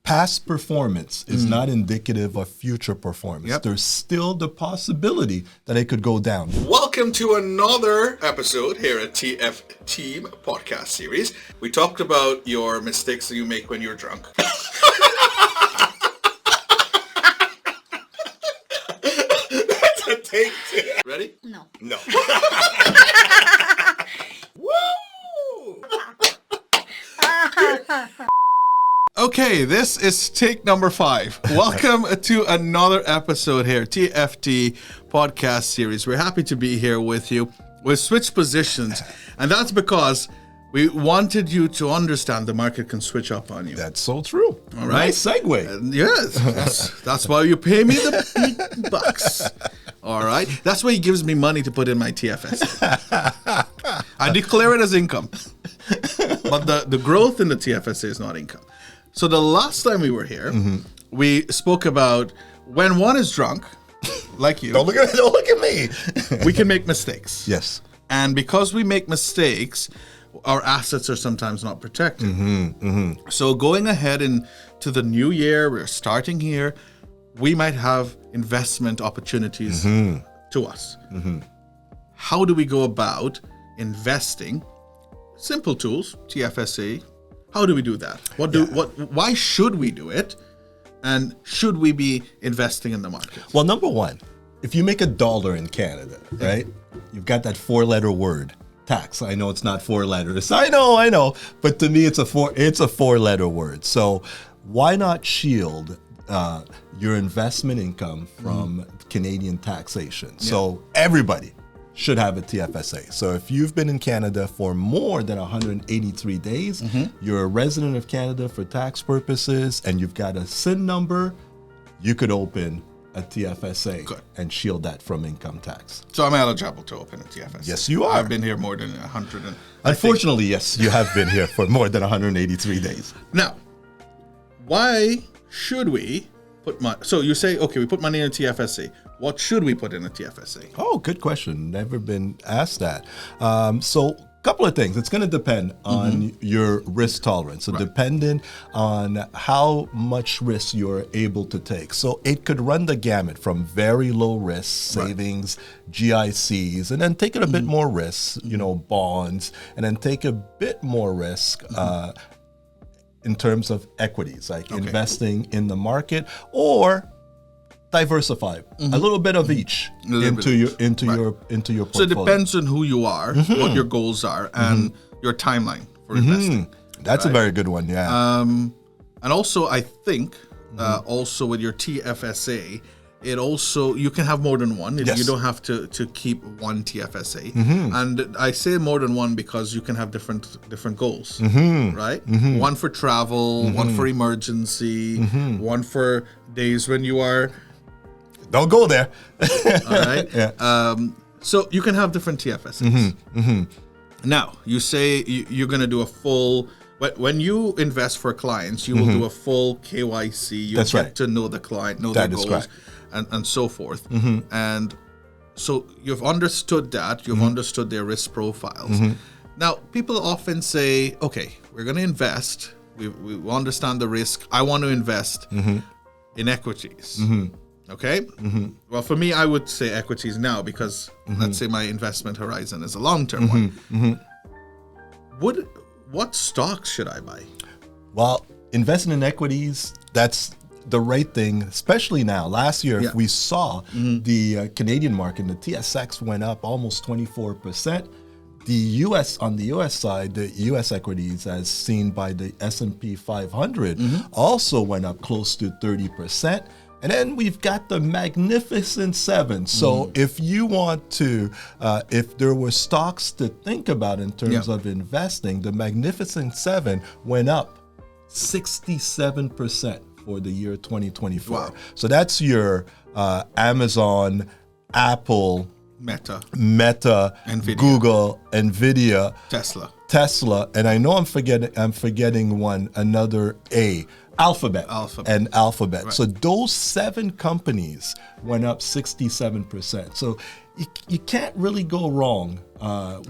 past performance is not indicative of future performance. Yep. There's still the possibility that it could go down. Welcome to another episode here at Tfteam podcast series. We talked about your mistakes that you make when you're drunk. That's a take two. Ready? No. No. Woo! Okay, this is take number 5. Welcome to another episode here, TFT podcast series. We're happy to be here with you. We've switched positions, and that's because we wanted you to understand the market can switch up on you. That's so true. All right. Nice segue. Yes, that's why you pay me the big bucks. All right. That's why he gives me money to put in my TFSA. I declare it as income. But the growth in the TFSA is not income. So the last time we were here, we spoke about when one is drunk, like you. Don't look at me. We can make mistakes. Yes. And because we make mistakes, our assets are sometimes not protected. So going ahead into the new year, we're starting here, we might have investment opportunities to us. How do we go about investing? Simple tools, TFSA. How do we do that? Why should we do it? And should we be investing in the market? Well, number one, if you make $1 in Canada, right? You've got that 4-letter word, tax. I know it's not 4 letters. I know. But to me, it's a 4-letter word. So why not shield your investment income from Canadian taxation? So everybody should have a TFSA. So if you've been in Canada for more than 183 days, you're a resident of Canada for tax purposes, and you've got a SIN number, you could open a TFSA and shield that from income tax. So I'm eligible to open a TFSA. Yes, you are. I've been here more than 100. Unfortunately, yes, you have been here for more than 183 days. Now, why should we put money? So you say, okay, we put money in a TFSA. What should we put in a TFSA? Oh, good question. Never been asked that. So a couple of things. It's going to depend on your risk tolerance. So depending on how much risk you're able to take. So it could run the gamut from very low risk savings, GICs, and then taking a bit more risk, bonds, and then take a bit more risk in terms of equities, like investing in the market, or diversify a little bit of each into your portfolio. So it depends on who you are, what your goals are, and your timeline for investing. That's a very good one, yeah. And also, I think, also with your TFSA, you can have more than one. Yes. You don't have to keep one TFSA. And I say more than one because you can have different goals, right? One for travel, one for emergency, one for days when you are... Don't go there. All right. So you can have different TFSAs. Now, you say you're going to do a full... When you invest for clients, you will do a full KYC. You get to know the client, know their goals, and so forth. And so you've understood that. You've understood their risk profiles. Now, people often say, okay, we're going to invest. We understand the risk. I want to invest in equities. Okay? Well, for me, I would say equities now because let's say my investment horizon is a long-term one. What stocks should I buy? Well, investing in equities, that's the right thing, especially now. Last year, if we saw the Canadian market, the TSX went up almost 24%. On the U.S. side, the U.S. equities, as seen by the S&P 500, also went up close to 30%. And then we've got the Magnificent Seven. So if you want to, if there were stocks to think about in terms of investing, the Magnificent Seven went up 67% for the year 2024. Wow. So that's your Amazon, Apple, Meta, Nvidia. Google, Nvidia, Tesla, and I know I'm forgetting another A. Alphabet. Right. So those 7 companies went up 67%. So you can't really go wrong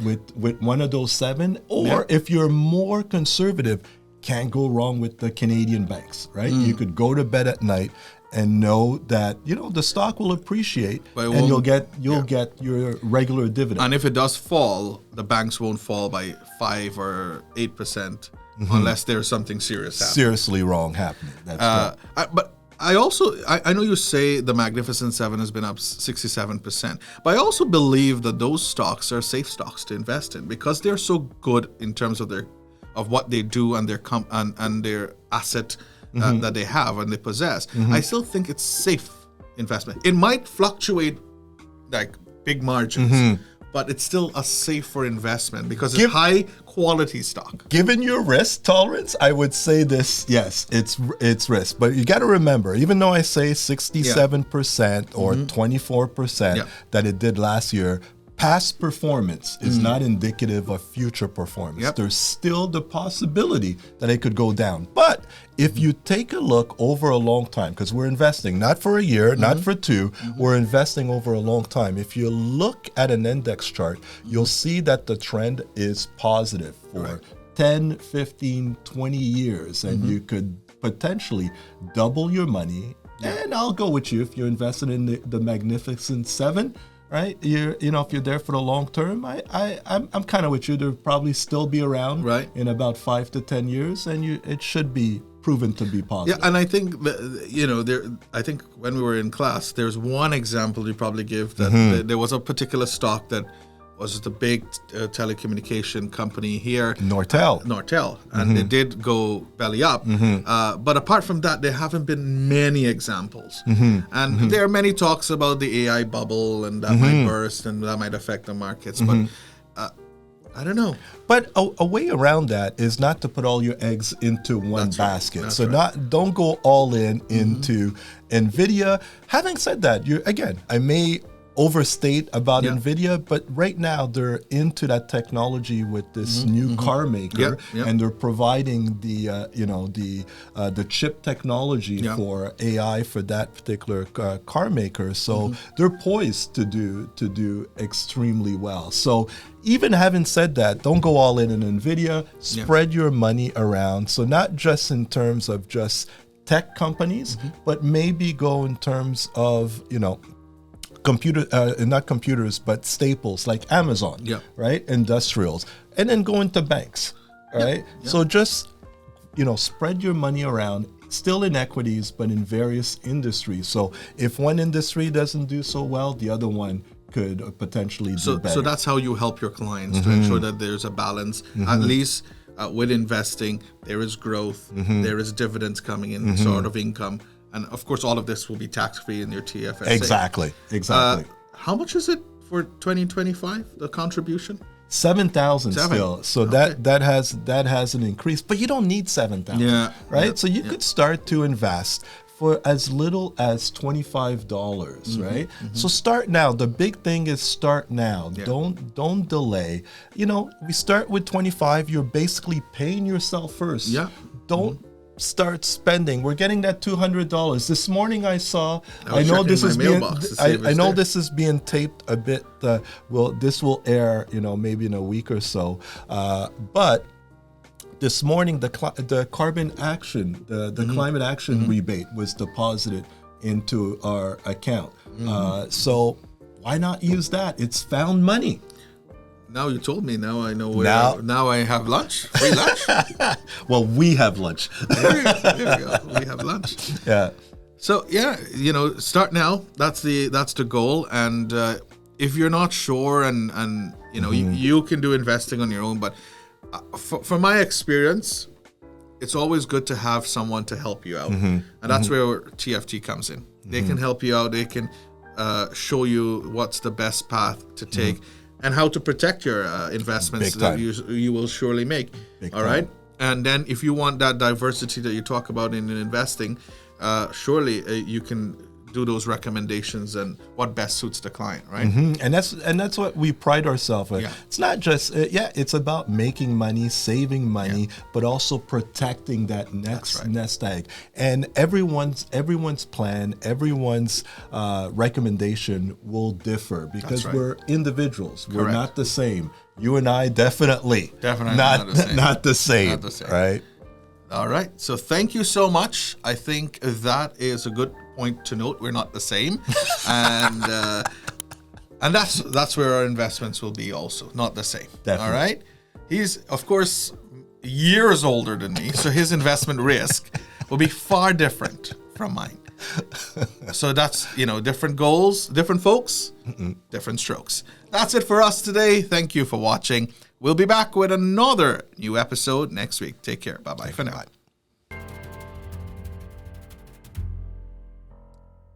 with one of those 7. Or if you're more conservative, can't go wrong with the Canadian banks, right? You could go to bed at night and know that the stock will appreciate, and you'll get your regular dividend. And if it does fall, the banks won't fall by 5 or 8% unless there's something serious happening. Seriously wrong happening. That's right. But I know you say the Magnificent Seven has been up 67%, but I also believe that those stocks are safe stocks to invest in because they're so good in terms of what they do and their asset that they have and they possess. I still think it's safe investment. It might fluctuate like big margins, but it's still a safer investment because it's high quality stock. Given your risk tolerance, I would say this, yes, it's risk. But you got to remember, even though I say 67% or 24% that it did last year, past performance is not indicative of future performance. There's still the possibility that it could go down. But if you take a look over a long time, because we're investing not for a year, not for two, we're investing over a long time. If you look at an index chart, you'll see that the trend is positive for 10, 15, 20 years, and you could potentially double your money. And I'll go with you if you're invested in the Magnificent Seven. Right, if you're there for the long term, I'm kind of with you. They'll probably still be around in about 5 to 10 years, and it should be proven to be positive. Yeah, and I think I think when we were in class, there's one example you probably give that there was a particular stock that was the big telecommunication company here, Nortel, and they did go belly up. But apart from that, there haven't been many examples. And there are many talks about the AI bubble and that might burst and that might affect the markets. But I don't know. But a way around that is not to put all your eggs into one basket. Right. So don't go all into NVIDIA. Having said that, I may overstate about NVIDIA, but right now they're into that technology with this new car maker, and they're providing the chip technology for AI for that particular car maker. So they're poised to do extremely well. So even having said that, don't go all in NVIDIA. Spread your money around. So not just in terms of just tech companies, but maybe go in terms of not computers, but staples like Amazon, right? Industrials, and then go into banks, right? So just, spread your money around, still in equities, but in various industries. So if one industry doesn't do so well, the other one could potentially do better. So that's how you help your clients to ensure that there's a balance, at least with investing, there is growth, there is dividends coming in, sort of income. And of course, all of this will be tax-free in your TFSA. Exactly. How much is it for 2025, the contribution? 7,000 still. So that has an increase, but you don't need 7,000, right? So you could start to invest for as little as $25, right? So start now. The big thing is start now. Don't delay. We start with 25. You're basically paying yourself first. Don't start spending. We're getting that $200. This morning I saw. I know this is being taped a bit. This will air, maybe in a week or so. But this morning the carbon action, the climate action rebate was deposited into our account. So why not use that? It's found money. Now you told me. Now I know where. Now I have lunch. Free lunch. Well, we have lunch. There we go. We have lunch. Yeah. So start now. That's the goal. And if you're not sure, and you can do investing on your own. But from my experience, it's always good to have someone to help you out, and that's where TFT comes in. They can help you out. They can show you what's the best path to take. And how to protect your investments that you will surely make. All right. And then if you want that diversity that you talk about in investing, surely you can do those recommendations and what best suits the client, right? And that's what we pride ourselves on. It's not just it's about making money, saving money, but also protecting that next nest egg. And everyone's plan, everyone's recommendation will differ because we're individuals. We're not the same. You and I definitely not the same. Right? All right. So thank you so much. I think that is a good point to note. We're not the same, and that's where our investments will be also not the same. Definitely. All right. He's of course years older than me, so his investment risk will be far different from mine. So that's, different goals, different folks, different strokes. That's it for us today. Thank you for watching. We'll be back with another new episode next week. Take care. Bye-bye for now.